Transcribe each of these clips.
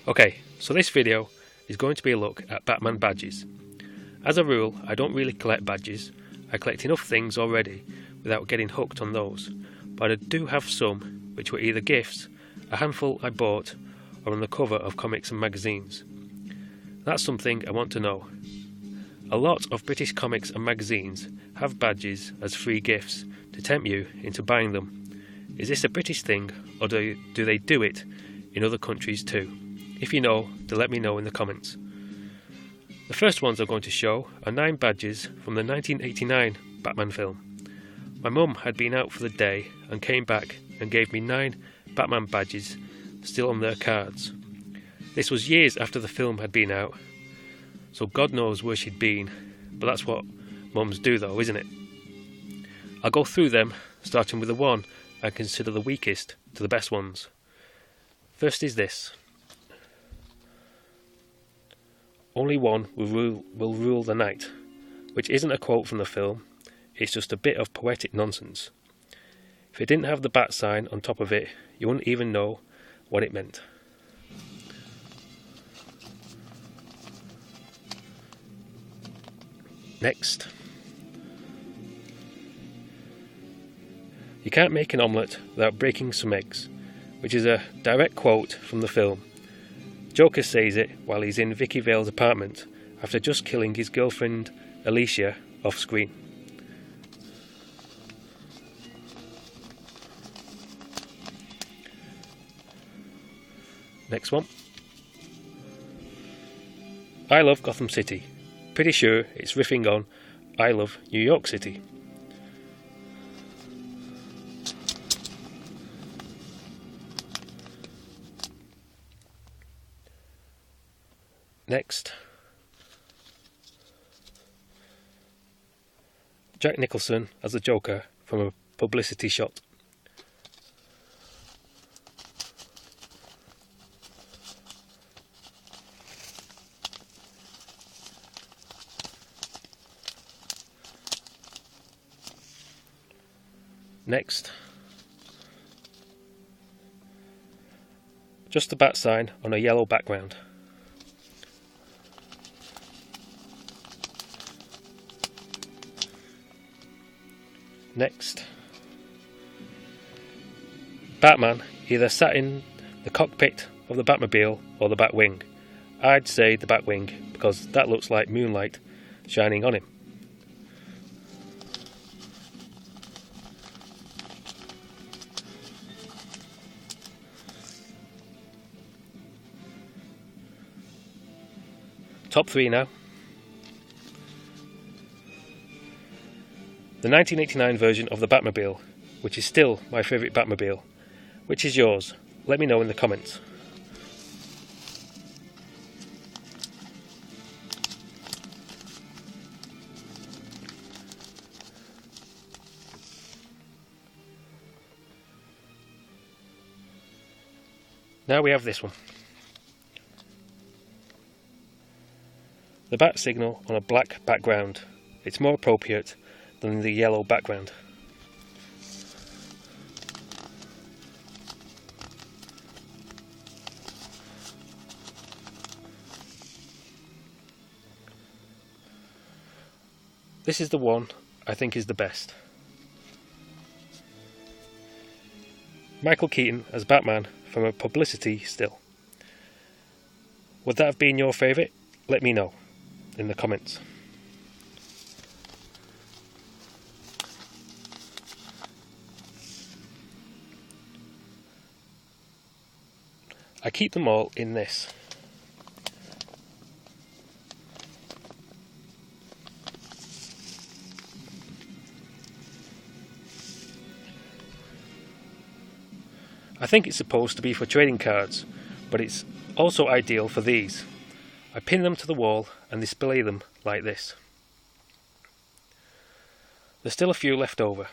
Okay, so this video is going to be a look at Batman badges. As a rule, I don't really collect badges. I collect enough things already without getting hooked on those, but I do have some which were either gifts, a handful I bought, or on the cover of comics and magazines. That's something I want to know. A lot of British comics and magazines have badges as free gifts to tempt you into buying them. Is this a British thing, or do they do it in other countries too? If you know, then let me know in the comments. The first ones I'm going to show are 9 badges from the 1989 Batman film. My mum had been out for the day and came back and gave me 9 Batman badges still on their cards. This was years after the film had been out, so God knows where she'd been, but that's what mums do though, isn't it? I'll go through them, starting with the one I consider the weakest to the best ones. First is this. Only one will rule the night, which isn't a quote from the film, it's just a bit of poetic nonsense. If it didn't have the bat sign on top of it, you wouldn't even know what it meant. Next. You can't make an omelette without breaking some eggs, which is a direct quote from the film. Joker says it while he's in Vicky Vale's apartment after just killing his girlfriend Alicia off screen. Next one. I love Gotham City. Pretty sure it's riffing on I love New York City. Next. Jack Nicholson as the Joker from a publicity shot. Next. Just the bat sign on a yellow background. Next. Batman either sat in the cockpit of the Batmobile or the Batwing. I'd say the Batwing because that looks like moonlight shining on him. Top 3 now. The 1989 version of the Batmobile, which is still my favourite Batmobile. Which is yours? Let me know in the comments. Now we have this one. The bat signal on a black background. It's more appropriate than the yellow background. This is the one I think is the best. Michael Keaton as Batman from a publicity still. Would that have been your favourite? Let me know in the comments. I keep them all in this. I think it's supposed to be for trading cards, but it's also ideal for these. I pin them to the wall and display them like this. There's still a few left over.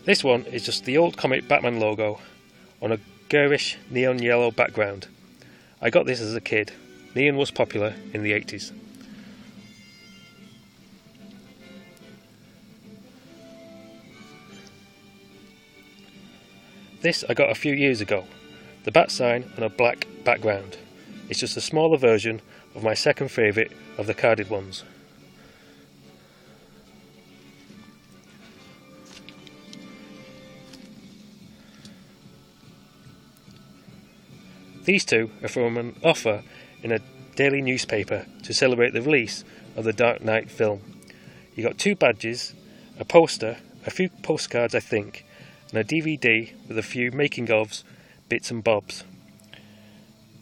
This one is just the old comic Batman logo on a garish neon yellow background. I got this as a kid. Neon was popular in the 80s. This I got a few years ago. The bat sign on a black background. It's just a smaller version of my second favourite of the carded ones. These two are from an offer in a daily newspaper to celebrate the release of the Dark Knight film. You got 2 badges, a poster, a few postcards I think, and a DVD with a few making ofs, bits and bobs.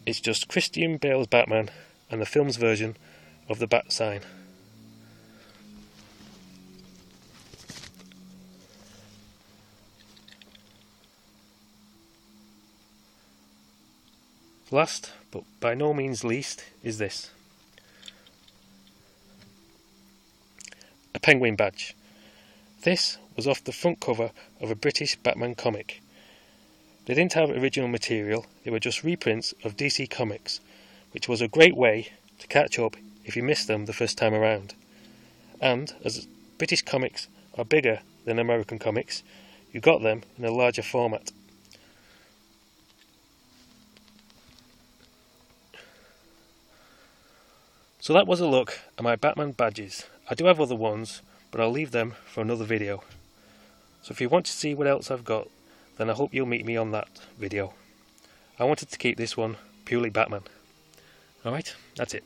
It's just Christian Bale's Batman and the film's version of the bat sign. Last, but by no means least, is this. A penguin badge. This was off the front cover of a British Batman comic. They didn't have original material, they were just reprints of DC Comics, which was a great way to catch up if you missed them the first time around. And, as British comics are bigger than American comics, you got them in a larger format. So that was a look at my Batman badges. I do have other ones, but I'll leave them for another video. So if you want to see what else I've got, then I hope you'll meet me on that video. I wanted to keep this one purely Batman. Alright, that's it.